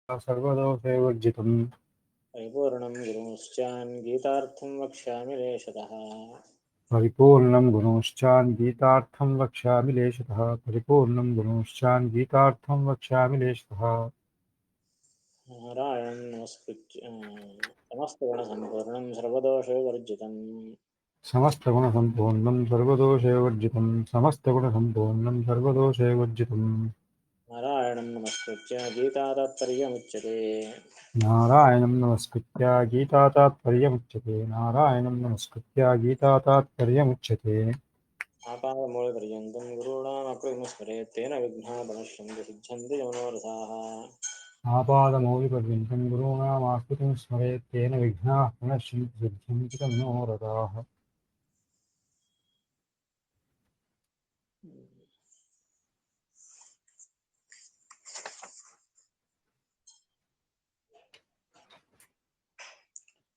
सर्वदोषैवर्जितम् परिपूर्णं गुरुश्चान् गीतार्थं वक्ष्यामि लेशतः। परिपूर्णं गुणोश्चान् गीतार्थं वक्ष्यामि लेशतः परिपूर्णं गुणोश्चान् गीतार्थं वक्ष्यामि लेशतः नारायणं नमस्कृत्य समस्तगुणसम्पूर्णं सर्वदोषविवर्जितं समस्तगुणसम्पूर्णं सर्वदोषैवर्जितं समस्तगुणसम्पूर्णं सर्वदोषैवर्जितम् नारायणं नमस्कृत्य गीतातात्पर्यमुच्यते। नारायणं नमस्कृत्य गीतातात्पर्यमुच्यते नारायणं नमस्कृत्य गीतातात्पर्यमुच्यते आपादमूलपर्यन्तं गुरूणामकृतिमस्मरेत् तेन विघ्नाः प्रणश्यन्ति सिद्ध्यन्ति मनोरथाः। आपादमौलिपर्यन्तं गुरूणामास्तिकं स्मरेत् तेन विघ्नाः प्रणश्यन्ति सिद्ध्यन्ति च मनोरथाः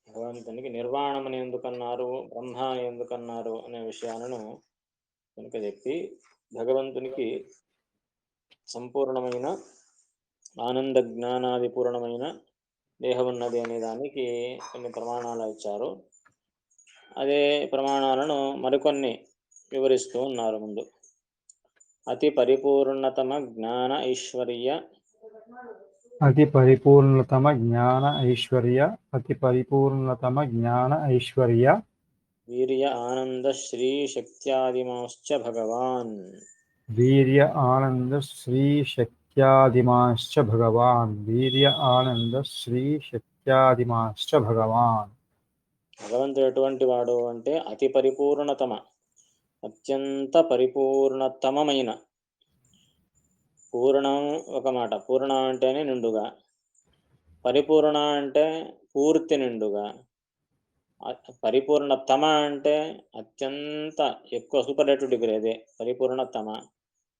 భగవంతునికి నిర్వాణమని ఎందుకన్నారు, బ్రహ్మ అని ఎందుకన్నారు అనే విషయాలను కనుక చెప్పి భగవంతునికి సంపూర్ణమైన ఆనంద జ్ఞానాది పూర్ణమైన దేహం ఉన్నది అనే దానికి కొన్ని ప్రమాణాలు ఇచ్చారు. అదే ప్రమాణాలను మరికొన్ని వివరిస్తూ ఉన్నారు. ముందు అతి పరిపూర్ణతమ జ్ఞాన ఐశ్వర్య అతి పరిపూర్ణతమ జ్ఞాన ఐశ్వర్య అతి పరిపూర్ణతమ జ్ఞాన ఐశ్వర్య వీర్య ఆనంద శ్రీ శక్త్యాదిమాశ్చ భగవాన్ వీర్య ఆనంద శ్రీ శక్త్యాదిమాశ్చ భగవాన్ వీర్య ఆనంద శ్రీ శక్త్యాదిమాశ్చ భగవాన్ భగవంతుడు ఎటువంటి వాడు అంటే అతి పరిపూర్ణతమ, అత్యంత పరిపూర్ణతమమైన. పూర్ణం ఒక మాట, పూర్ణ అంటేనే నిండుగా, పరిపూర్ణ అంటే పూర్తి నిండుగా, పరిపూర్ణతమ అంటే అత్యంత ఎక్కువ సూపర్లేటివ్ డిగ్రీ, అదే పరిపూర్ణతమ.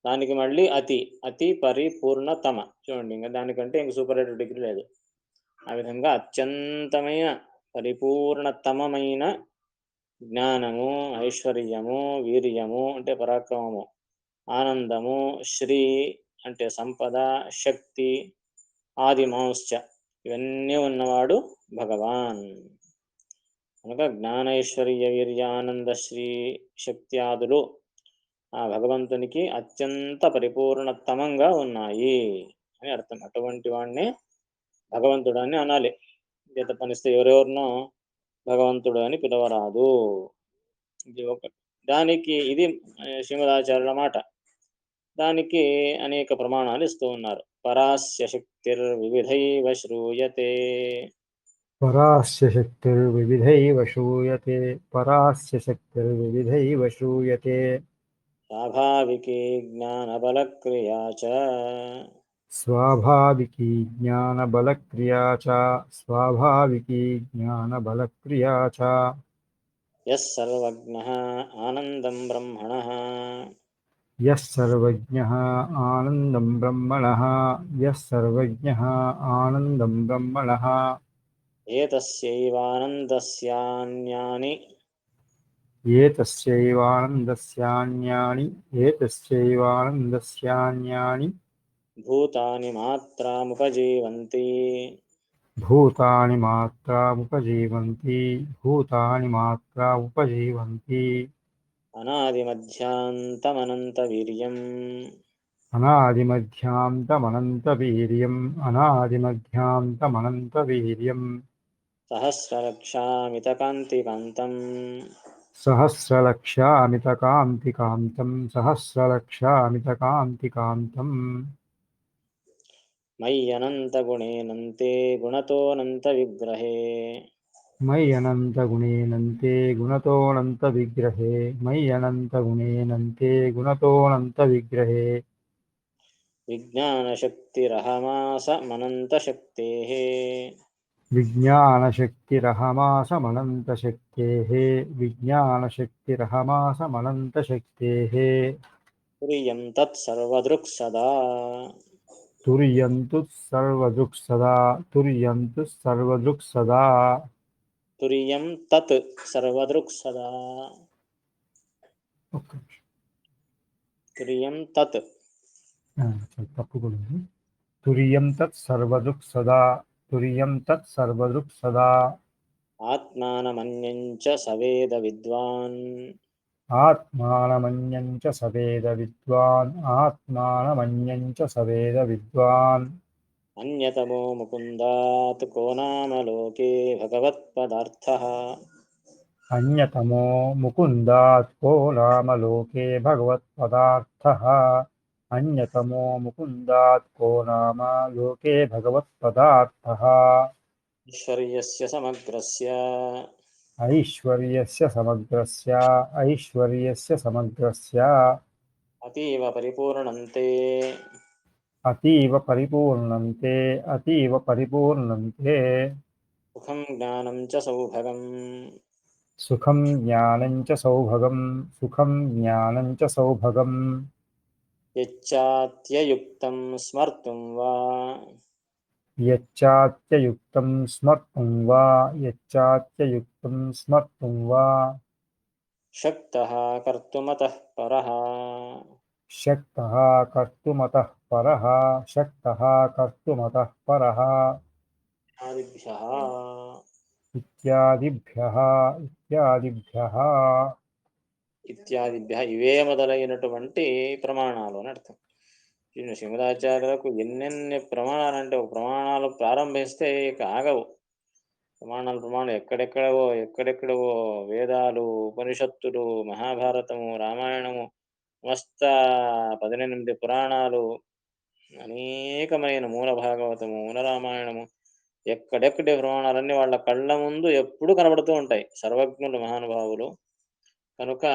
దానికి మళ్ళీ అతి అతి పరిపూర్ణతమ, చూడండి ఇంకా దానికంటే ఇంక సూపర్లేటివ్ డిగ్రీ లేదు. ఆ విధంగా అత్యంతమైన పరిపూర్ణతమమైన జ్ఞానము, ఐశ్వర్యము, వీర్యము అంటే పరాక్రమము, ఆనందము, శ్రీ అంటే సంపద, శక్తి, ఆదిమాంశ్చ ఇవన్నీ ఉన్నవాడు భగవాన్. కనుక జ్ఞానైశ్వర్య వీర్యానంద శ్రీ శక్త్యాదులు ఆ భగవంతునికి అత్యంత పరిపూర్ణతమంగా ఉన్నాయి అని అర్థం. అటువంటి వాడిని భగవంతుడు అని అనాలి. గీత పనిస్తే ఎవరెవరినో భగవంతుడు అని పిలవరాదు. ఇది ఒక దానికి ఇది శ్రీమదాచార్యుల మాట. దానికి అనేక ప్రమాణాలు ఇస్తూ ఉన్నారు. పరాస్య శక్తిర్వివిధైవ శ్రూయతే పరాస్య శక్తిర్వివిధైవ శ్రూయతే పరాస్య శక్తిర్వివిధైవ శ్రూయతే స్వాభావికీ జ్ఞానబలక్రియా చ स्वाभाविकी ज्ञानबलक्रिया च स्वाभाविकी ज्ञानबलक्रिया च యః సర్వజ్ఞః ఆనందం బ్రహ్మణః यः सर्वज्ञः आनन्दं ब्रह्मणः यः सर्वज्ञः आनन्दं ब्रह्मणः ఏతస్యైవానందస్యాన్యాని एतस्यैवानन्दस्यान्यानि एतस्यैवानन्दस्यान्यानि భూతాని మాత్రాముపజీవంతి भूतानि मात्रामुपजीवन्ति भूतानि मात्रामुपजीवन्ति అనాదిమధ్యాంతమనంతవీర్యం अनादिमध्यान्तमनन्तवीर्यम् अनादिमध्यान्तमनन्तवीर्यम् సహస్రలక్షామితకాంతికాంతం सहस्रलक्षामितकान्तिकान्तम् सहस्रलक्षामितकान्तिकान्तम् మయ్యనంతగుణేనంతే గుణతోనంతవిగ్రహే मयि अनन्तगुणेनन्ते गुणतोऽनन्तविग्रहे मयि अनन्तगुणेनन्ते गुणतोऽनन्तविग्रहे విజ్ఞానశక్తిరహమాసమనంతశక్తేః विज्ञानशक्तिरहमासमनन्तशक्तेः विज्ञानशक्तिरहमासमनन्तशक्तेः तुर्यं तत्सर्वदृक् सदा तुर्यन्तु सर्वदृक्सदा तुर्यन्तु सर्वदृक्सदा तुर्यं तत् सर्वदृक् सदा तुर्यं तत् తప్పుకోలేదు तुर्यं तत्सर्वदृक् सदा तुर्यं तत्सर्वदृक् सदा आत्मानमन्यं च सवेद विद्वान् आत्मानमन्यं च सवेद विद्वान् आत्मानमन्यं च सवेद विद्वान् अन्यतमो मुकुन्दात् को नाम लोके भगवत्पदार्थः अन्यतमो मुकुन्दात् को नाम लोके भगवत्पदार्थः अन्यतमो मुकुन्दात् को नाम लोके भगवत्पदार्थः ऐश्वर्यस्य समग्रस्य ऐश्वर्यस्य समग्रस्य ऐश्वर्यस्य समग्रस्य अतीव परिपूर्णन्ते अतीव परिपूर्णन्ते अतीव परिपूर्णन्ते सुखं ज्ञानं च सौभगम् सुखं ज्ञानं च सौभगं सुखं ज्ञानं च सौभगम् यच्चात्ययुक्तं स्मर्तुं वा यच्चात्ययुक्तं स्मर्तुं वा यच्चात्ययुक्तं स्मर्तुं वा शक्तः कर्तुमतः परः शक्तः कर्तुमतः परः शक्तः कर्तुमतः परः आदिभ्यः इत्यादिभ्यः इत्यादिभ्यः ఇత్యాదిభ్య ఇవే మొదలైనటువంటి ప్రమాణాలు అని అర్థం. ఈ శ్రీమదాచార్యులకు ఎన్నెన్ని ప్రమాణాలంటే ఒక ప్రమాణాలు ప్రారంభిస్తే ఇక ఆగవు. ప్రమాణాలు ఎక్కడెక్కడవో వేదాలు, ఉపనిషత్తులు, మహాభారతము, రామాయణము, సమస్త 18 పురాణాలు, అనేకమైన మూల భాగవతము, మూల రామాయణము, ఎక్కడెక్కడి ప్రమాణాలన్నీ వాళ్ళ కళ్ళ ముందు ఎప్పుడూ కనబడుతూ ఉంటాయి. సర్వజ్ఞులు మహానుభావులు కనుక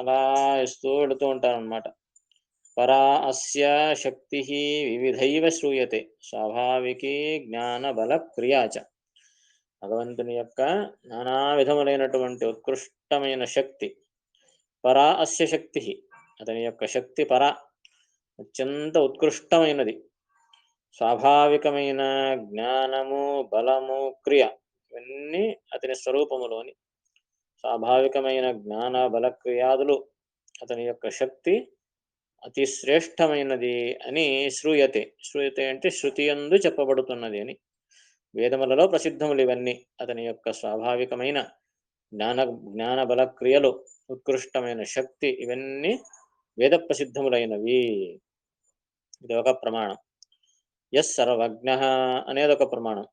అలా ఇస్తూ వెళుతూ ఉంటారనమాట. పరా అస్య శక్తి వివిధైవ శ్రూయతే స్వాభావికీ జ్ఞాన బల క్రియాచ. భగవంతుని యొక్క నానా విధములైనటువంటి ఉత్కృష్టమైన శక్తి. పరా అస్య శక్తి, అతని యొక్క శక్తి పరా, అత్యంత ఉత్కృష్టమైనది. స్వాభావికమైన జ్ఞానము, బలము, క్రియ ఇవన్నీ అతని స్వరూపములోని స్వాభావికమైన జ్ఞాన బల క్రియాదులు, అతని యొక్క శక్తి అతి శ్రేష్టమైనది అని శ్రూయతే. శ్రూయతే అంటే శృతి యందు చెప్పబడుతున్నది అని. వేదములలో ప్రసిద్ధములు ఇవన్నీ. అతని యొక్క స్వాభావికమైన జ్ఞాన బల క్రియలు, ఉత్కృష్టమైన శక్తి, ఇవన్నీ వేద ప్రసిద్ధములైనవి. ఇది ఒక ప్రమాణం. ఎస్ సర్వజ్ఞ అనేది ఒక ప్రమాణం.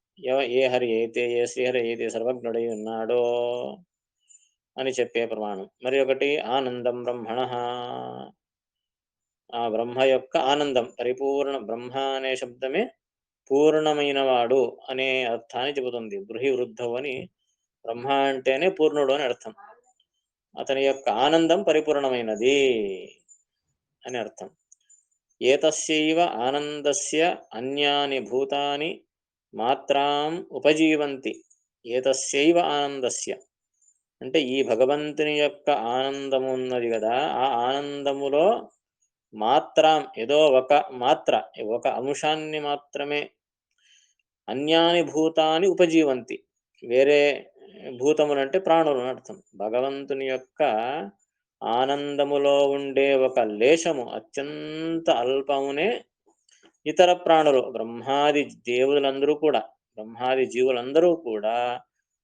ఏ హరి అయితే, ఏ శ్రీహరి అయితే సర్వజ్ఞుడై ఉన్నాడో అని చెప్పే ప్రమాణం. మరి ఒకటి ఆనందం బ్రహ్మణ, ఆ బ్రహ్మ యొక్క ఆనందం పరిపూర్ణ. బ్రహ్మ అనే శబ్దమే పూర్ణమైన వాడు అనే అర్థాన్ని చెబుతుంది. బృహి వృద్ధవు అని, బ్రహ్మ అంటేనే పూర్ణుడు అని అర్థం. అతని యొక్క ఆనందం పరిపూర్ణమైనది అని అర్థం. ఏతస్యైవ ఆనందస్య అన్యాని భూతాని మాత్రాం ఉపజీవంతి. ఏతస్యైవ ఆనందస్య అంటే ఈ భగవంతుని యొక్క ఆనందము ఉన్నది కదా, ఆ ఆనందములో మాత్రం ఏదో ఒక మాత్ర, ఒక అంశాన్ని మాత్రమే, అన్యాని భూతాన్ని ఉపజీవంతి, వేరే భూతములు అంటే ప్రాణులు అని అర్థం. భగవంతుని యొక్క ఆనందములో ఉండే ఒక లేశము, అత్యంత అల్పమునే ఇతర ప్రాణులు, బ్రహ్మాది దేవులందరూ కూడా, బ్రహ్మాది జీవులందరూ కూడా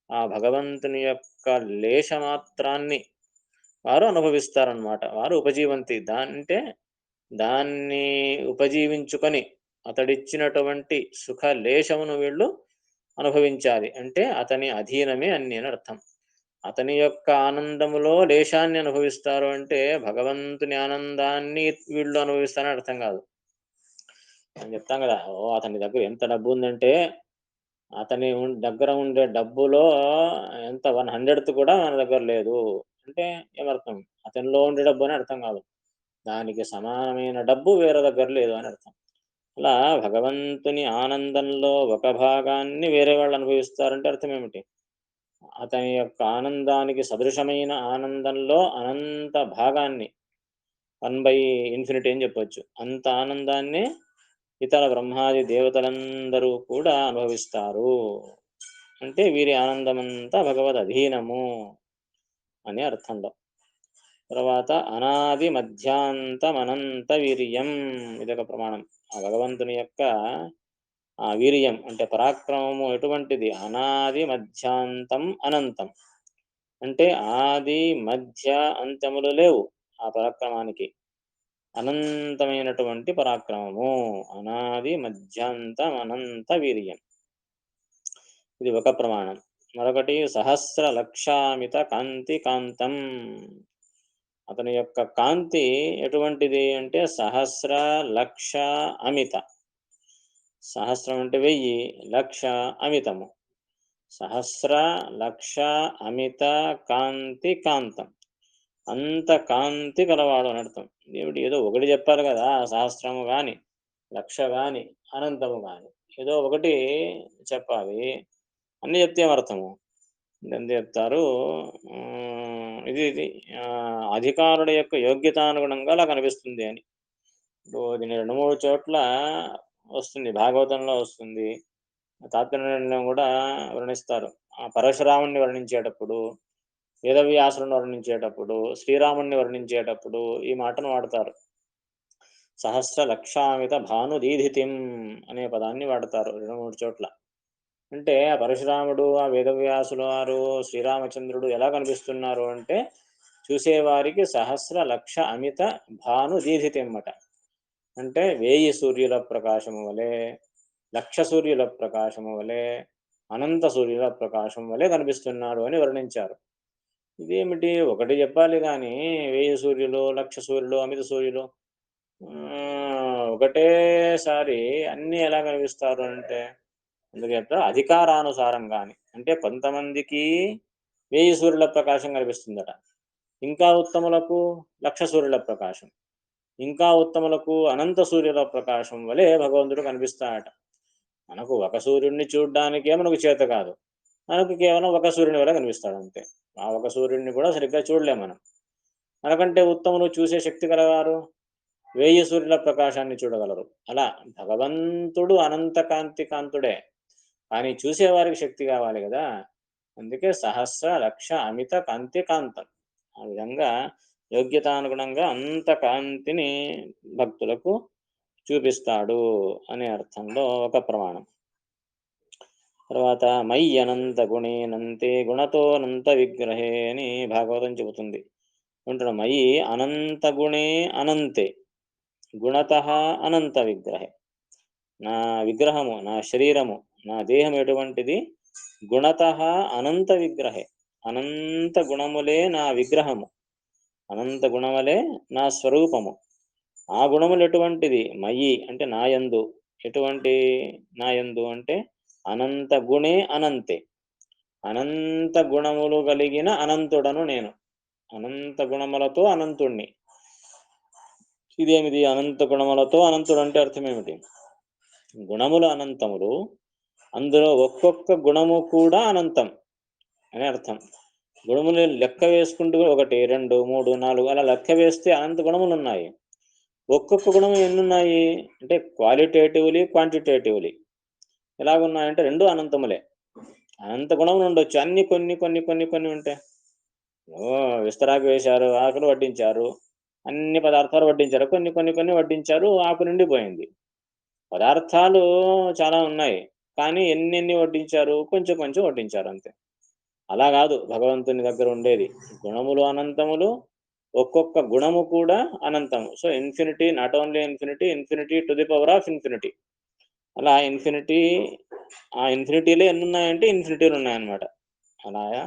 ఆ భగవంతుని యొక్క లేశమాత్రాన్ని వారు అనుభవిస్తారనమాట. వారు ఉపజీవంతి. అంటే దాన్ని ఉపజీవించుకొని అతడిచ్చినటువంటి సుఖ లేశమును వీళ్ళు అనుభవించాలి. అంటే అతని అధీనమే అన్ని అని అర్థం. అతని యొక్క ఆనందములో లేశాన్ని అనుభవిస్తారు అంటే భగవంతుని ఆనందాన్ని వీళ్ళు అనుభవిస్తారని అర్థం కాదు. మనం చెప్తాం కదా, ఓ అతని దగ్గర ఎంత డబ్బు ఉందంటే అతని దగ్గర ఉండే డబ్బులో ఎంత 100th కూడా మన దగ్గర లేదు అంటే ఏమర్థం? అతనిలో ఉండే డబ్బు అని అర్థం కాదు. దానికి సమానమైన డబ్బు వేరే దగ్గర లేదు అని అర్థం. అలా భగవంతుని ఆనందంలో ఒక భాగాన్ని వేరే వాళ్ళు అనుభవిస్తారంటే అర్థం ఏమిటి? అతని యొక్క ఆనందానికి సదృశమైన ఆనందంలో అనంత భాగాన్ని, 1/∞ అని చెప్పొచ్చు. అంత ఆనందాన్ని ఇతర బ్రహ్మాది దేవతలందరూ కూడా అనుభవిస్తారు. అంటే వీరి ఆనందమంతా భగవద్ అధీనము అని అర్థంలో. తర్వాత అనాది మధ్యాంతమనంత వీర్యం, ఇదొక ప్రమాణం. ఆ భగవంతుని యొక్క ఆ వీర్యం అంటే పరాక్రమము ఎటువంటిది? అనాది మధ్యాంతం అనంతం. అంటే ఆది మధ్య అంతములు లేవు ఆ పరాక్రమానికి. అనంతమైనటువంటి పరాక్రమము. అనాది మధ్యాంతం అనంత వీర్యం. ఇది ఒక ప్రమాణం. మరొకటి సహస్ర లక్షామిత కాంతి కాంతం. అతని యొక్క కాంతి ఎటువంటిది అంటే సహస్ర లక్ష అమిత. సహస్రం అంటే 1000, లక్ష అమితము. సహస్ర లక్ష అమిత కాంతి కాంతం. అంత కాంతి గలవాడు అని అర్థం. దేవుడు ఏదో ఒకటి చెప్పాలి కదా, సహస్రము కానీ లక్ష కానీ అనంతము కానీ ఏదో ఒకటి చెప్పాలి. అన్నీ చెప్తే ఏమర్థము? ఎంత చెప్తారు? ఇది అధికారుల యొక్క యోగ్యతానుగుణంగా అలా కనిపిస్తుంది అని. ఇప్పుడు దీన్ని 2-3 చోట్ల వస్తుంది, భాగవతంలో వస్తుంది, తాత్పర్యంలో కూడా వర్ణిస్తారు. పరశురాముణ్ణి వర్ణించేటప్పుడు, వేదవ్యాసులను వర్ణించేటప్పుడు, శ్రీరాముణ్ణి వర్ణించేటప్పుడు ఈ మాటను వాడతారు. సహస్ర లక్షామిత భానుదీధితిం అనే పదాన్ని వాడతారు 2-3 చోట్ల. అంటే ఆ పరశురాముడు, ఆ వేదవ్యాసుల వారు, శ్రీరామచంద్రుడు ఎలా కనిపిస్తున్నారు అంటే చూసేవారికి సహస్ర లక్ష అమిత భాను దీధితిమ్మట. అంటే 1000 సూర్యుల ప్రకాశము వలె, లక్ష సూర్యుల ప్రకాశము వలె, అనంత సూర్యుల ప్రకాశం వలె కనిపిస్తున్నాడు అని వర్ణించారు. ఇదేమిటి ఒకటి చెప్పాలి కానీ 1000 సూర్యులు, లక్ష సూర్యులు, అమిత సూర్యులు ఒకటేసారి అన్నీ ఎలా కనిపిస్తారు అంటే అందుకు చెప్తా అధికారానుసారం కానీ. అంటే కొంతమందికి 1000 సూర్యుల ప్రకాశం కనిపిస్తుందట, ఇంకా ఉత్తములకు లక్ష సూర్యుల ప్రకాశం, ఇంకా ఉత్తములకు అనంత సూర్యుల ప్రకాశం వలె భగవంతుడు కనిపిస్తాడట. మనకు ఒక సూర్యుడిని చూడడానికే మనకు చేత కాదు, మనకు కేవలం ఒక సూర్యుని వల్ల కనిపిస్తాడు అంతే. ఆ ఒక సూర్యుడిని కూడా సరిగ్గా చూడలేం మనం. మనకంటే ఉత్తములు చూసే శక్తి గలవారు 1000 సూర్యుల ప్రకాశాన్ని చూడగలరు. అలా భగవంతుడు అనంత కాంతి కాంతుడే, కానీ చూసేవారికి శక్తి కావాలి కదా. అందుకే సహస్ర లక్ష అమిత కాంతి కాంతం. ఆ విధంగా యోగ్యతానుగుణంగా అంత కాంతిని భక్తులకు చూపిస్తాడు అనే అర్థంలో ఒక ప్రమాణం. తర్వాత మయి అనంత గుణేనంతే గుణతోనంత విగ్రహే అని భాగవతం చెబుతుంది. అంటున్నా మయి అనంత గుణే అనంతే గుణత అనంత విగ్రహే. నా విగ్రహము, నా శరీరము, నా దేహం ఎటువంటిది? గుణత అనంత విగ్రహే. అనంత గుణములే నా విగ్రహము, అనంత గుణములే నా స్వరూపము. ఆ గుణములు ఎటువంటిది? మయి అంటే నాయందు. ఎటువంటి నాయందు అంటే అనంత గుణే అనంతే. అనంత గుణములు కలిగిన అనంతుడను నేను. అనంత గుణములతో అనంతుణ్ణి. ఇదేమిది అనంత గుణములతో అనంతుడు అంటే అర్థం ఏమిటి? గుణములు అనంతములు, అందులో ఒక్కొక్క గుణము కూడా అనంతం అని అర్థం. గుణములు లెక్క వేసుకుంటూ 1 2 3 4 అలా లెక్క వేస్తే అనంత గుణములు ఉన్నాయి. ఒక్కొక్క గుణం ఎన్నున్నాయి అంటే క్వాలిటేటివ్లీ క్వాంటిటేటివ్లీ ఎలాగున్నాయంటే రెండు అనంతములే. అనంత గుణములు ఉండొచ్చు, అన్ని కొన్ని కొన్ని కొన్ని కొన్ని ఉంటాయి. విస్తరాకు వేశారు, ఆకులు వడ్డించారు, అన్ని పదార్థాలు వడ్డించారు, కొన్ని కొన్ని కొన్ని వడ్డించారు, ఆకు నిండిపోయింది. పదార్థాలు చాలా ఉన్నాయి, కానీ ఎన్నెన్ని వడ్డించారు? కొంచెం కొంచెం వడ్డించారు అంతే. అలా కాదు భగవంతుని దగ్గర ఉండేది. గుణములు అనంతములు, ఒక్కొక్క గుణము కూడా అనంతము. So infinity, not only infinity, infinity to the power of infinity. అలా ఇన్ఫినిటీ, ఆ ఇన్ఫినిటీలో ఎన్ని ఉన్నాయంటే ఇన్ఫినిటీలు ఉన్నాయన్నమాట. అలాగా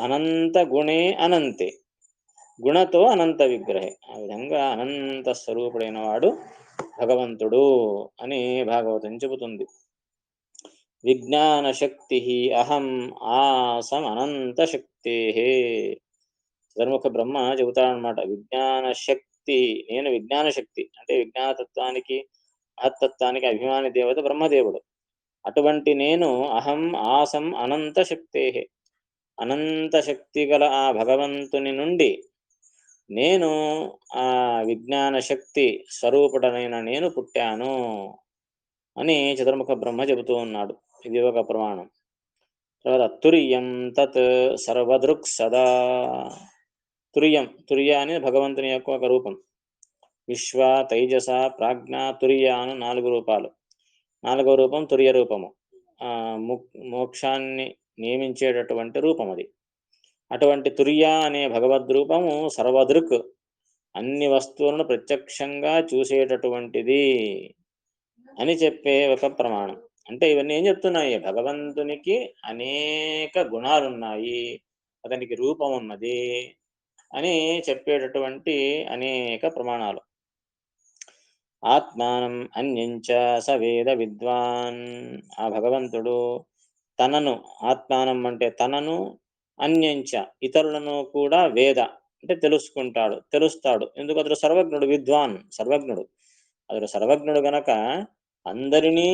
అనంత గుణే అనంతే గుణతో అనంత విగ్రహే. ఆ విధంగా అనంత స్వరూపుడైన వాడు భగవంతుడు అని భాగవతం చెబుతుంది. విజ్ఞాన శక్తి అహం ఆసం అనంత శక్తే. చతుర్ముఖ బ్రహ్మ చెబుతాడనమాట. విజ్ఞాన శక్తి, నేను విజ్ఞాన శక్తి అంటే విజ్ఞానతత్వానికి మహత్తత్వానికి అభిమాని దేవత బ్రహ్మదేవుడు. అటువంటి నేను అహం ఆసం అనంత శక్తే, అనంత శక్తి గల ఆ భగవంతుని నుండి నేను ఆ విజ్ఞాన శక్తి స్వరూపుడనైన నేను పుట్టాను అని చతుర్ముఖ బ్రహ్మ చెబుతూ ఉన్నాడు. ఇది ఒక ప్రమాణం. తర్వాత తుర్యం తత్ సర్వదృక్ సదా. తుర్యం, తుర్య అని భగవంతుని యొక్క ఒక రూపం. విశ్వ, తైజస, ప్రాజ్ఞ, తుర్య అను 4 రూపాలు. 4వ రూపం తుర్య రూపము. మోక్షాన్ని నియమించేటటువంటి రూపం అది. అటువంటి తుర్య అనే భగవద్రూపము సర్వదృక్, అన్ని వస్తువులను ప్రత్యక్షంగా చూసేటటువంటిది అని చెప్పే ఒక ప్రమాణం. అంటే ఇవన్నీ ఏం చెప్తున్నాయి? భగవంతునికి అనేక గుణాలున్నాయి, అతనికి రూపం ఉన్నది అని చెప్పేటటువంటి అనేక ప్రమాణాలు. ఆత్మానం అన్యంచ స వేద విద్వాన్, ఆ భగవంతుడు తనను, ఆత్మానం అంటే తనను, అన్యంచ ఇతరులను కూడా వేద అంటే తెలుస్తాడు. ఎందుకు? అతడు సర్వజ్ఞుడు, విద్వాన్ సర్వజ్ఞుడు. అతడు సర్వజ్ఞుడు గనక అందరినీ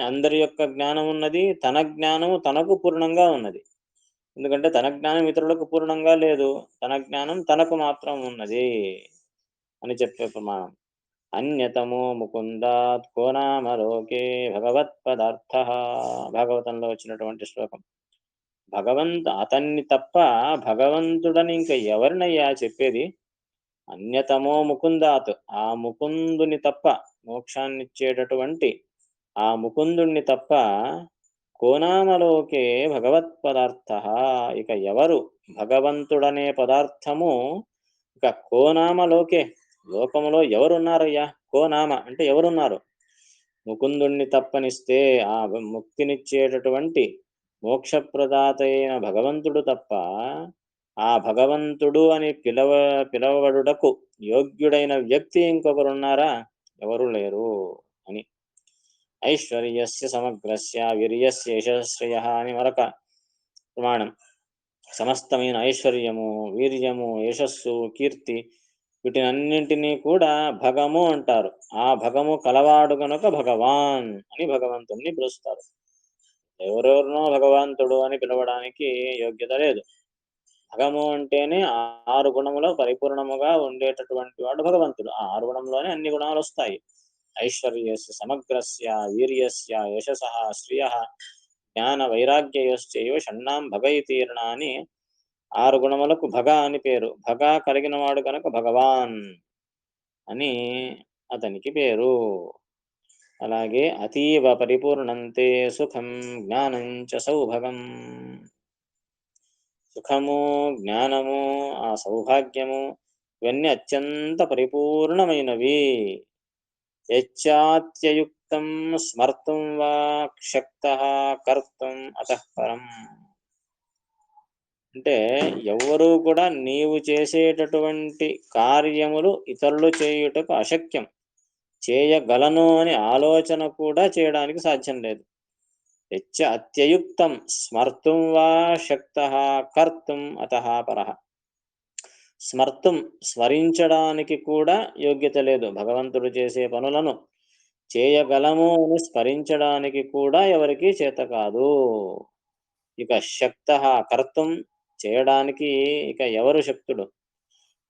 అందరి యొక్క జ్ఞానం ఉన్నది, తన జ్ఞానము తనకు పూర్ణంగా ఉన్నది. ఎందుకంటే తన జ్ఞానం ఇతరులకు పూర్ణంగా లేదు, తన జ్ఞానం తనకు మాత్రం ఉన్నది అని చెప్పే ప్రమాణం. అన్యతమో ముకుందాత్ కో నామలోకే భగవత్పదార్థ, భాగవతంలో వచ్చినటువంటి శ్లోకం. అతన్ని తప్ప భగవంతుడని ఇంకా ఎవరినయ్యా చెప్పేది? అన్యతమో ముకుందాత్, ఆ ముకుందుని తప్ప, మోక్షాన్నిచ్చేటటువంటి ఆ ముకుందుణ్ణి తప్ప, కోనామలోకే భగవత్పదార్థ, ఇక ఎవరు భగవంతుడనే పదార్థము, ఇక కోనామలోకే లోకములో ఎవరున్నారయ్యా? కోనామ అంటే ఎవరున్నారు? ముకుందుణ్ణి తప్పనిస్తే, ఆ ముక్తినిచ్చేటటువంటి మోక్షప్రదాత అయిన భగవంతుడు తప్ప, ఆ భగవంతుడు అని పిలవబడుటకు యోగ్యుడైన వ్యక్తి ఇంకొకరున్నారా? ఎవరు లేరు అని. ఐశ్వర్యస్య సమగ్రస్య వీర్యస్య యశశ్రయ అని మరొక ప్రమాణం. సమస్తమైన ఐశ్వర్యము, వీర్యము, యశస్సు, కీర్తి వీటినన్నింటినీ కూడా భగము అంటారు. ఆ భగము కలవాడు గనుక భగవాన్ అని భగవంతుణ్ణి పిలుస్తారు. ఎవరెవరినో భగవంతుడు అని పిలవడానికి యోగ్యత లేదు. భగము అంటేనే 6 గుణములో పరిపూర్ణముగా ఉండేటటువంటి వాడు భగవంతుడు. ఆ 6 గుణంలోనే అన్ని గుణాలు వస్తాయి. ఐశ్వర్యస్య సమగ్రస్య వీర్యస్య యశసః శ్రియః జ్ఞాన వైరాగ్యయోశ్చైవ షణ్ణాం భగైతీర్ణ అని 6 గుణములకు భగ అని పేరు. భగ కలిగిన వాడు కనుక భగవాన్ అని అతనికి పేరు. అలాగే అతీవ పరిపూర్ణంతే సుఖం జ్ఞానం చ సౌభగం, సుఖము, జ్ఞానము, ఆ సౌభాగ్యము ఇవన్నీ అత్యంత పరిపూర్ణమైనవి. యచ్చాత్యయుక్తం స్మర్తుం వా శక్తః కర్తుం అతః పరం, అంటే ఎవ్వరూ కూడా నీవు చేసేటటువంటి కార్యములు ఇతరులు చేయుటకు అశక్యం, చేయగలను అని ఆలోచన కూడా చేయడానికి సాధ్యం లేదు. యచ్చ అత్యయుక్తం స్మర్తుం వా శక్తః కర్తుం అతః పరః, స్మరించడానికి కూడా యోగ్యత లేదు. భగవంతుడు చేసే పనులను చేయగలము అని స్మరించడానికి కూడా ఎవరికీ చేత కాదు. ఇక శక్తః కర్తుం, చేయడానికి ఇక ఎవరు శక్తుడు?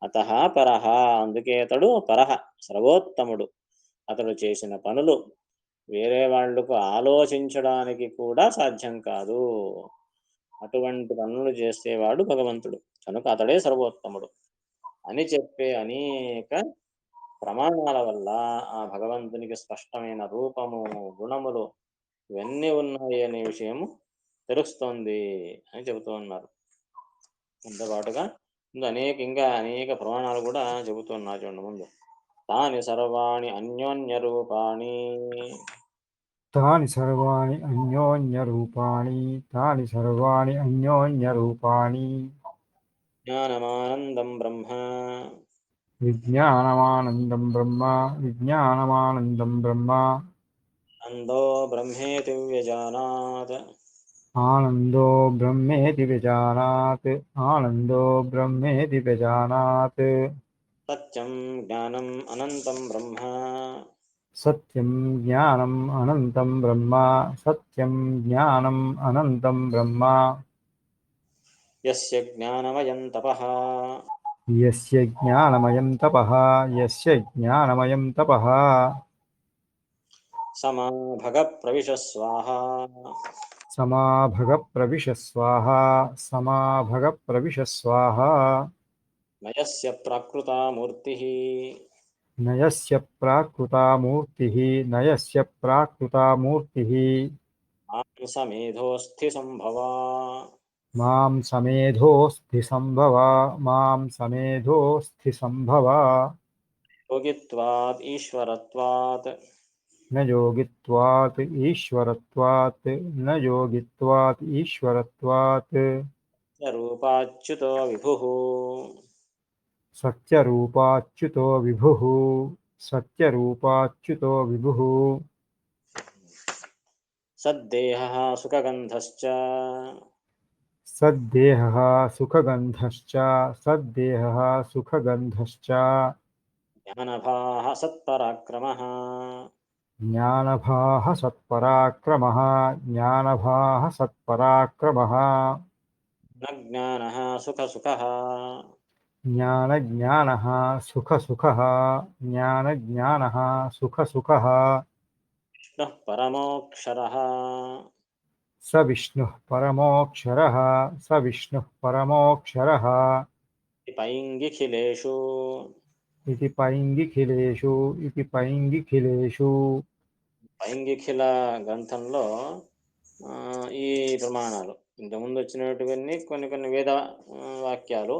అతః పరః, అందుకే అతడు పరః సర్వోత్తముడు. అతడు చేసిన పనులు వేరే వాళ్లకు ఆలోచించడానికి కూడా సాధ్యం కాదు. అటువంటి పనులు చేసేవాడు భగవంతుడు కనుక అతడే సర్వోత్తముడు అని చెప్పే అనేక ప్రమాణాల వల్ల ఆ భగవంతునికి స్పష్టమైన రూపము, గుణములు ఇవన్నీ ఉన్నాయి అనే విషయము తెలుస్తోంది అని చెబుతూ ఉన్నారు. దాంతోపాటుగా ఇంకా అనేక ప్రమాణాలు కూడా చెబుతున్నారు. చూడండి ముందు, తాని సర్వాణి అన్యోన్య రూపాణి, తాని సర్వాణి అన్యోన్యరూపాణి, తాని సర్వాణి అన్యోన్యరూపాణి, జ్ఞానమానందం బ్రహ్మ, విజ్ఞానమానందం బ్రహ్మ, విజ్ఞానమానందం బ్రహ్మ, అందో బ్రహ్మేతి వ్యజానాత్, ఆనందో బ్రహ్మేతి విజానాత్, ఆనందో బ్రహ్మేతి విజానాత్, సత్యం జ్ఞానం అనంతం బ్రహ్మ, సత్యం జ్ఞానం అనంతం బ్రహ్మ, సత్యం జ్ఞానం అనంతం బ్రహ్మ, యస్య జ్ఞానమయం తపః, యస్య జ్ఞానమయం తపః, యస్య జ్ఞానమయం తపః, సమాభగ ప్రవిశ స్వాహా, సమాభగ ప్రవిశ స్వాహా, సమాభగ ప్రవిశ స్వాహా, నయస్య ప్రాకృతా మూర్తిః నయస్య ప్రాకృతా మూర్తిః నయస్య ప్రాకృతా మూర్తిః మాంసమేధోస్థి సంభవా మాం సమేధోऽస్థి సంభవ మాం సమేధోऽస్థి సంభవ యోగిత్వాద్ ఈశ్వరత్వాత్ न योगित्वात् ईश्वरत्वात् न योगित्वात् ईश्वरत्वात् రూపాచ్యుతో విభుః सत्यरूपाच्युतो विभुः सत्यरूपाच्युतो विभुः సద్దేహः సుఖగంధశ్చ सद्देहः सुखगन्धश्च सद्देहः सुखगन्धश्च జ్ఞానభాः సత్పరాక్రమः ज्ञानभाः सत्पराक्रमः ज्ञानभाः सत्पराक्रमः న జ్ఞానः సుఖసుఖः ज्ञानज्ञानः सुखसुखः ज्ञानज्ञानः सुखसुखः విష్ణుః పరమోక్షరः स विष्णुः परमोऽक्षरः स विष्णुः परमोऽक्षरः పైంగిఖిలేషు इति पैङ्गिखिलेषु इति पैङ्गिखिलेषु పైంగిఖిల గ్రంథంలో ఈ ప్రమాణాలు ఇంతకుముందు వచ్చినటువన్నీ కొన్ని కొన్ని వేద వాక్యాలు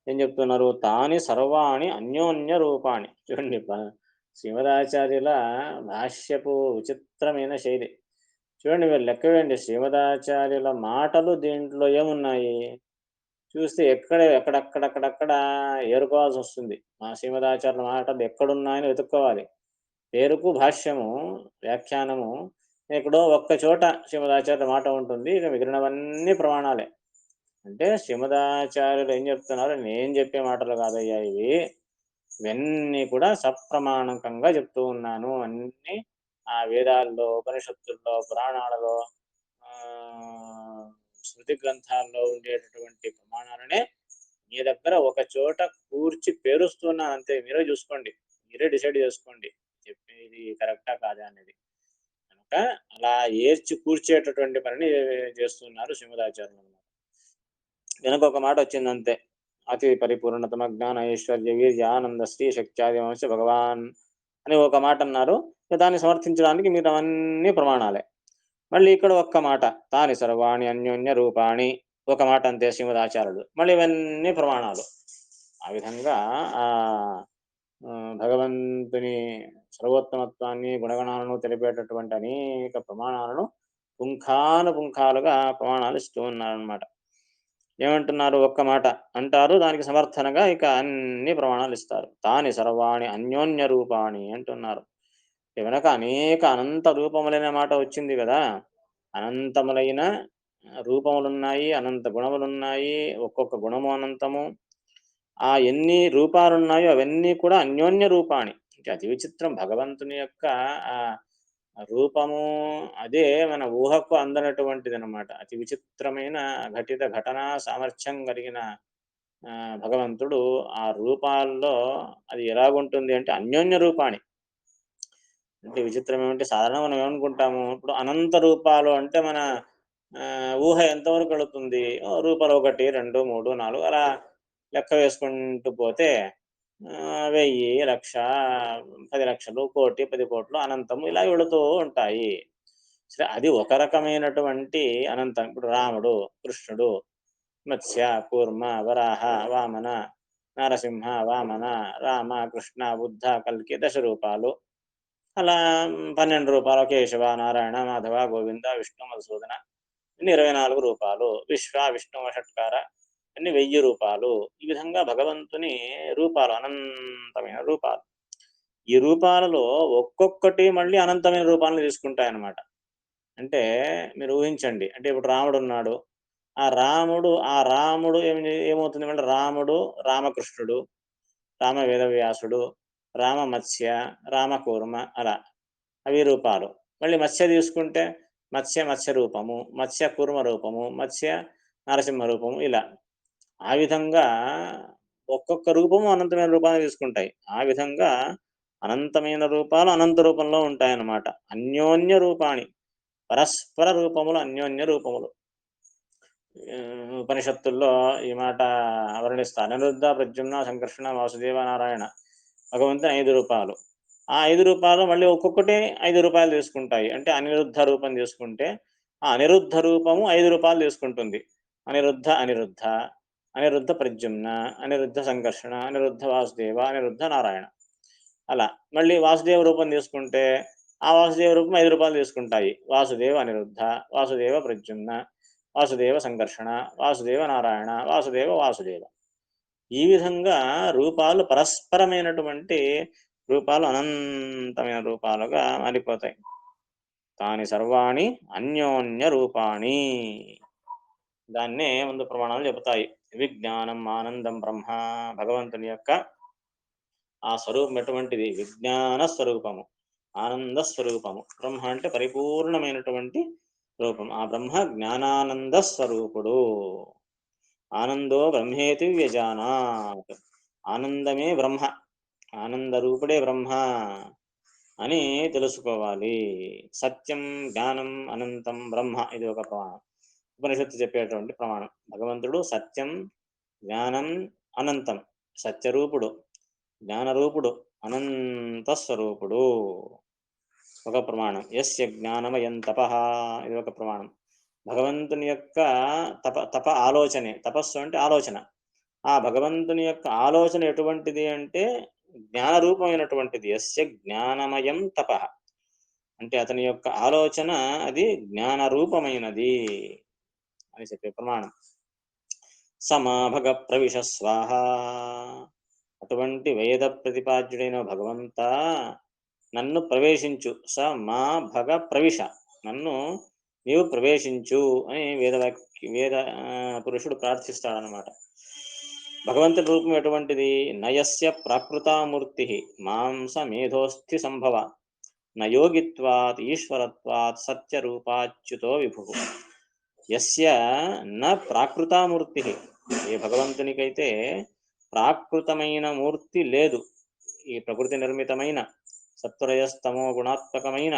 ఏం చెప్తున్నారు తాని సర్వాణి అన్యోన్య రూపాణి చూడండి శ్రీమదాచార్యుల భాష్యపు విచిత్రమైన శైలి చూడండి మీరు లెక్క వేయండి శ్రీమదాచార్యుల మాటలు దీంట్లో ఏమున్నాయి చూస్తే ఎక్కడెక్కడెక్కడెక్కడ ఏరుకోవాల్సి వస్తుంది మా శ్రీమదాచార్యుల మాటలు ఎక్కడున్నాయని వెతుక్కోవాలి పేరుకు భాష్యము వ్యాఖ్యానము ఎక్కడో ఒక్క చోట శ్రీమదాచార్యుల మాట ఉంటుంది ఇక మిగిలినవన్నీ ప్రమాణాలే అంటే శ్రీమదాచార్యులు ఏం చెప్తున్నారు నేను చెప్పే మాటలు కాదయ్యా ఇవి ఇవన్నీ కూడా సప్రమాణకంగా చెప్తూ ఉన్నాను అన్ని ఆ వేదాల్లో ఉపనిషత్తుల్లో పురాణాలలో స్మృతి గ్రంథాల్లో ఉండేటటువంటి ప్రమాణాలనే మీ దగ్గర ఒక చోట కూర్చి పేరుస్తున్నాను అంతే మీరే చూసుకోండి మీరే డిసైడ్ చేసుకోండి చెప్పేది కరెక్టా కాదా అనేది కనుక అలా ఏర్చి కూర్చేటటువంటి పనిని చేస్తున్నారు శ్రీమదాచార్యులు అన్నమాట వెనక ఒక మాట వచ్చింది అంతే అతి పరిపూర్ణతమ జ్ఞాన ఐశ్వర్య వీర్య ఆనంద శ్రీ శక్త్యాది వంశ భగవాన్ అని ఒక మాట అన్నారు దాన్ని సమర్థించడానికి మీరు అవన్నీ ప్రమాణాలే మళ్ళీ ఇక్కడ ఒక్క మాట తాని సర్వాణి అన్యోన్య రూపాణి ఒక మాట అంతే శ్రీమదాచార్యుడు మళ్ళీ ఇవన్నీ ప్రమాణాలు ఆ విధంగా ఆ భగవంతుని సర్వోత్తమత్వాన్ని గుణగణాలను తెలిపేటటువంటి అనేక ప్రమాణాలను పుంఖానుపుంఖాలుగా ప్రమాణాలు ఇస్తూ ఉన్నారనమాట ఏమంటున్నారు ఒక్క మాట అంటారు దానికి సమర్థనగా ఇక అన్ని ప్రమాణాలు ఇస్తారు తాని సర్వాణి అన్యోన్య రూపాణి అంటున్నారు వెనక అనేక అనంత రూపములైన మాట వచ్చింది కదా అనంతములైన రూపములున్నాయి అనంత గుణములున్నాయి ఒక్కొక్క గుణము అనంతము ఆ ఎన్ని రూపాలున్నాయో అవన్నీ కూడా అన్యోన్య రూపాణి ఇంకా అతి విచిత్రం భగవంతుని యొక్క ఆ రూపము అదే మన ఊహకు అందనటువంటిది అనమాట అతి విచిత్రమైన ఘటిత ఘటన సామర్థ్యం కలిగిన భగవంతుడు ఆ రూపాల్లో అది ఎలాగుంటుంది అంటే అన్యోన్య రూపాణి అంటే విచిత్రం ఏమంటే సాధారణంగా మనం ఏమనుకుంటాము ఇప్పుడు అనంత రూపాలు అంటే మన ఊహ ఎంతవరకు వెళుతుంది రూపాలు 1 2 3 4 అలా లెక్క వేసుకుంటూ పోతే 1000 లక్ష 10 లక్షలు కోటి 10 కోట్లు అనంతము ఇలా వెళుతూ ఉంటాయి సరే అది ఒక రకమైనటువంటి అనంతం ఇప్పుడు రాముడు కృష్ణుడు మత్స్య కూర్మ వరాహ వామన నరసింహ వామన రామ కృష్ణ బుద్ధ కల్కి 10 రూపాలు అలా 12 రూపాలు కేశవ నారాయణ మాధవ గోవింద విష్ణు మధుసూదన ఇన్ని 24 రూపాలు విష్ణు షట్కార అన్ని 1000 రూపాలు ఈ విధంగా భగవంతుని రూపాలు అనంతమైన రూపాలు ఈ రూపాలలో ఒక్కొక్కటి మళ్ళీ అనంతమైన రూపాలను తీసుకుంటాయన్నమాట అంటే మీరు ఊహించండి అంటే ఇప్పుడు రాముడు ఉన్నాడు ఆ రాముడు ఏమవుతుంది అంటే రాముడు రామకృష్ణుడు రామ వేదవ్యాసుడు రామ మత్స్య రామకూర్మ అలా అవి రూపాలు మళ్ళీ మత్స్య తీసుకుంటే మత్స్య రూపము మత్స్య కూర్మ రూపము మత్స్య నరసింహ రూపము ఇలా ఆ విధంగా ఒక్కొక్క రూపము అనంతమైన రూపాన్ని తీసుకుంటాయి ఆ విధంగా అనంతమైన రూపాలు అనంత రూపంలో ఉంటాయన్నమాట అన్యోన్య రూపాణి పరస్పర రూపములు అన్యోన్య రూపములు ఉపనిషత్తుల్లో ఈ మాట వర్ణిస్తారు. అనిరుద్ధ, ప్రద్యుమ్న, సంకర్షణ, వాసుదేవ, నారాయణ భగవంతుని 5 రూపాలు. ఆ 5 రూపాలు మళ్ళీ ఒక్కొక్కటి 5 రూపాయలు తీసుకుంటాయి. అంటే అనిరుద్ధ రూపం తీసుకుంటే ఆ అనిరుద్ధ రూపము 5 రూపాయలు తీసుకుంటుంది. అనిరుద్ధ అనిరుద్ధ, అనిరుద్ధ ప్రద్యుమ్న, అనిరుద్ధ సంకర్షణ, అనిరుద్ధ వాసుదేవ, అనిరుద్ధ నారాయణ. అలా మళ్ళీ వాసుదేవ రూపం తీసుకుంటే ఆ వాసుదేవ రూపం 5 రూపాయలు తీసుకుంటాయి. వాసుదేవ అనిరుద్ధ, వాసుదేవ ప్రద్యుమ్న, వాసుదేవ సంకర్షణ, వాసుదేవ నారాయణ, వాసుదేవ వాసుదేవ. ఈ విధంగా రూపాలు పరస్పరమైనటువంటి రూపాలు అనంతమైన రూపాలుగా మారిపోతాయి. తాని సర్వాణి అన్యోన్య రూపాణి. దాన్నే ముందు ప్రమాణాలు చెబుతాయి. విజ్ఞానం ఆనందం బ్రహ్మ. భగవంతుని యొక్క ఆ స్వరూపం ఎటువంటిది? విజ్ఞాన స్వరూపము, ఆనంద స్వరూపము. బ్రహ్మ అంటే పరిపూర్ణమైనటువంటి రూపం. ఆ బ్రహ్మ జ్ఞానానంద స్వరూపుడు. ఆనందో బ్రహ్మేతి వ్యజానాత్. ఆనందమే బ్రహ్మ, ఆనందరూపుడే బ్రహ్మ అని తెలుసుకోవాలి. సత్యం జ్ఞానం అనంతం బ్రహ్మ, ఇది ఒక ప్రమాణం. ఉపనిషత్తు చెప్పేటువంటి ప్రమాణం. భగవంతుడు సత్యం, జ్ఞానం, అనంతం. సత్యరూపుడు, జ్ఞానరూపుడు, అనంత స్వరూపుడు, ఒక ప్రమాణం. యస్య జ్ఞానమయం తపః, ఇది ఒక ప్రమాణం. భగవంతుని యొక్క తప ఆలోచనే. తపస్సు అంటే ఆలోచన. ఆ భగవంతుని యొక్క ఆలోచన ఎటువంటిది అంటే జ్ఞానరూపమైనటువంటిది. యస్య జ్ఞానమయం తపః అంటే అతని యొక్క ఆలోచన అది జ్ఞానరూపమైనది అని చెప్పే ప్రమాణం. సమాభగ ప్రవిశ స్వాహ. అటువంటి వేద ప్రతిపాద్యుడైన భగవంత నన్ను ప్రవేశించు. స మా భగ ప్రవిశ, నన్ను నీవు ప్రవేశించు అని వేద పురుషుడు ప్రార్థిస్తాడనమాట. భగవంతుడి రూపం ఎటువంటిది? నయస్య ప్రాకృతామూర్తి మాంస మేధోస్థి సంభవ నయోగిత్వాత్ ఈశ్వరత్వాత్ సత్యరూపాచ్యుతో విభు. యస్య న ప్రాకృతామూర్తి. ఏ భగవంతునికైతే ప్రాకృతమైన మూర్తి లేదు, ఈ ప్రకృతి నిర్మితమైన సత్వరజస్తమో గుణాత్మకమైన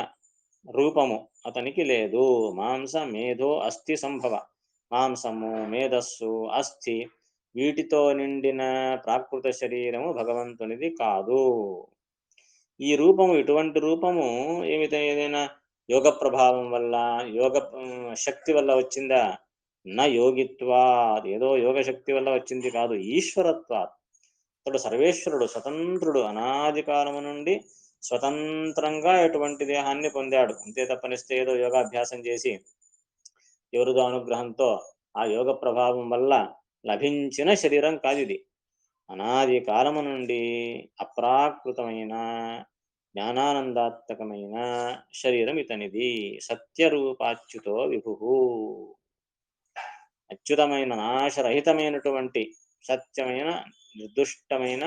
రూపము అతనికి లేదు. మాంస మేధో అస్థి సంభవ. మాంసము, మేధస్సు, అస్థి వీటితో నిండిన ప్రాకృత శరీరము భగవంతునిది కాదు. ఈ రూపము, ఇటువంటి రూపము ఏదైనా యోగ ప్రభావం వల్ల, యోగ శక్తి వల్ల వచ్చిందా? నా యోగిత్వా, ఏదో యోగ శక్తి వల్ల వచ్చింది కాదు. ఈశ్వరత్వా, అతడు సర్వేశ్వరుడు, స్వతంత్రుడు, అనాది కాలము నుండి స్వతంత్రంగా ఎటువంటి దేహాన్ని పొందాడు. అంతే తప్పనిస్తే ఏదో యోగాభ్యాసం చేసి ఎవరిదో అనుగ్రహంతో ఆ యోగ ప్రభావం వల్ల లభించిన శరీరం కాదు ఇది. అనాది కాలము నుండి అప్రాకృతమైన జ్ఞానానందాత్మకమైన శరీరం ఇతనిది. సత్యరూపాచ్యుతో విభు. అచ్యుతమైన, నాశరహితమైనటువంటి, సత్యమైన, నిర్దుష్టమైన,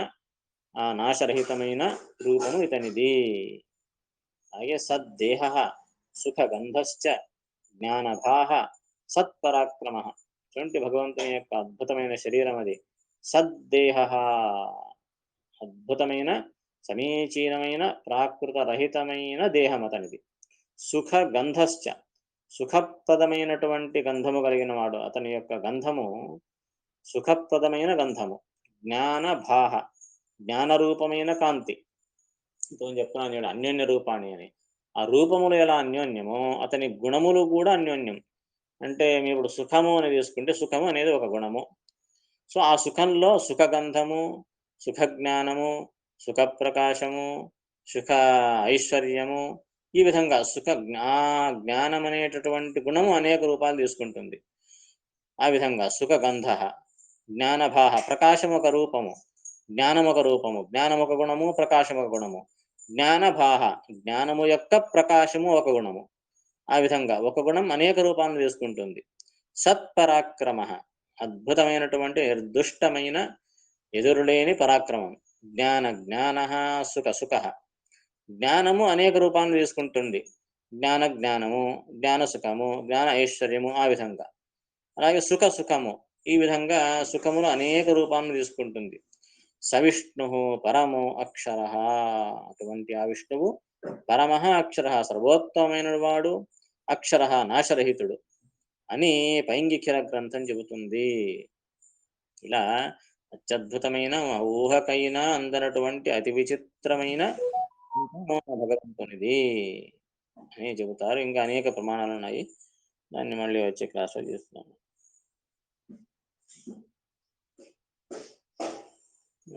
ఆ నాశరహితమైన రూపము ఇతనిది. అలాగే సద్దేహ సుఖగంధశ్చ జ్ఞానభాహ సత్పరాక్రమ. చూడండి భగవంతుని యొక్క అద్భుతమైన శరీరం అది. సద్దేహ, అద్భుతమైన సమీచీనమైన ప్రాకృత రహితమైన దేహం అతనిది. సుఖగంధశ్చ, సుఖప్రదమైనటువంటి గంధము కలిగిన వాడు. అతని యొక్క గంధము సుఖప్రదమైన గంధము. జ్ఞానభాహ, జ్ఞానరూపమైన కాంతి. ఇంతకుముందు చెప్తున్నాను నేను అన్యోన్య రూపాన్ని అని. ఆ రూపములు ఎలా అన్యోన్యమో అతని గుణములు కూడా అన్యోన్యం. అంటే మీ ఇప్పుడు సుఖము అని తీసుకుంటే సుఖము అనేది ఒక గుణము. సో ఆ సుఖంలో సుఖగంధము, సుఖజ్ఞానము, సుఖప్రకాశము, సుఖ ఐశ్వర్యము, ఈ విధంగా జ్ఞానం అనేటటువంటి గుణము అనేక రూపాలు తీసుకుంటుంది. ఆ విధంగా సుఖగంధ, జ్ఞానభాహ, ప్రకాశం ఒక రూపము, జ్ఞానం ఒక రూపము, జ్ఞానం ఒక గుణము, ప్రకాశం ఒక గుణము. జ్ఞానభాహ, జ్ఞానము యొక్క ప్రకాశము ఒక గుణము. ఆ విధంగా ఒక గుణం అనేక రూపాలను తీసుకుంటుంది. సత్పరాక్రమ, అద్భుతమైనటువంటి నిర్దుష్టమైన ఎదురులేని పరాక్రమం. జ్ఞాన సుఖ సుఖ, జ్ఞానము అనేక రూపాలను తీసుకుంటుంది. జ్ఞానము, జ్ఞాన సుఖము, జ్ఞాన ఐశ్వర్యము, ఆ విధంగా. అలాగే సుఖము, ఈ విధంగా సుఖములు అనేక రూపాలను తీసుకుంటుంది. సవిష్ణు పరమో అక్షర. అటువంటి ఆ విష్ణువు పరమ అక్షర, సర్వోత్తమైన వాడు. అక్షర నాశరహితుడు. అని పైంగిక్షర గ్రంథం చెబుతుంది. ఇలా అత్యద్భుతమైన ఊహకైనా అందనటువంటి అతి విచిత్రమైన భగవంతునిది అని చెబుతారు. ఇంకా అనేక ప్రమాణాలు ఉన్నాయి. దాన్ని మళ్ళీ వచ్చే క్లాస్లో చూస్తున్నాము.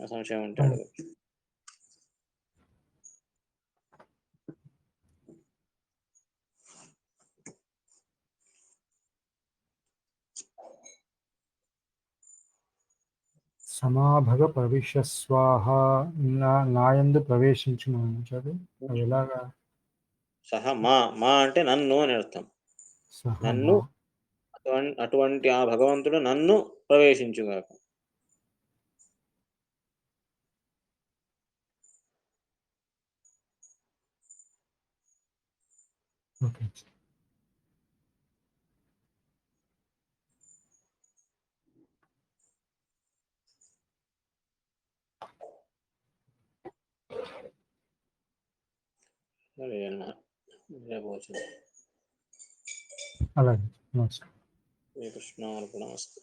సంశయం ఉంటే అడగచ్చు. సమాభగ ప్రవిశస్వాహ నాయందు ప్రవేశించును అది ఎలాగా? సహ మా మా అంటే నన్ను అని అర్థం. నన్ను సహమా అటువంటి ఆ భగవంతుడు నన్ను ప్రవేశించుగాక. ఓకే. రేపు వచ్చింది. అలాగే నమస్కారం. శ్రీకృష్ణార్పణమస్తు.